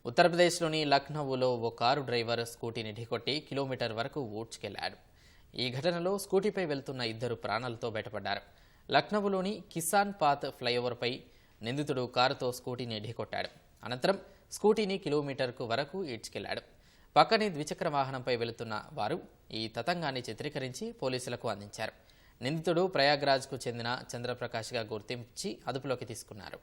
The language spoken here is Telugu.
ఉత్తరప్రదేశ్లోని లక్నోలో ఓ కారు డ్రైవర్ స్కూటీని ఢీకొట్టి కిలోమీటర్ వరకు ఊడ్చుకెళ్లాడు. ఈ ఘటనలో స్కూటీపై వెళ్తున్న ఇద్దరు ప్రాణాలతో బయటపడ్డారు. లక్నోలోని కిసాన్ పాత్ ఫ్లైఓవర్పై నిందితుడు కారుతో స్కూటీని ఢీకొట్టాడు. అనంతరం స్కూటీని కిలోమీటర్కు వరకు ఈడ్చుకెళ్లాడు. పక్కనే ద్విచక్ర వాహనంపై వెళుతున్న వారు ఈ తతంగాన్ని చిత్రీకరించి పోలీసులకు అందించారు. నిందితుడు ప్రయాగ్రాజ్కు చెందిన చంద్రప్రకాష్గా గుర్తించి అదుపులోకి తీసుకున్నారు.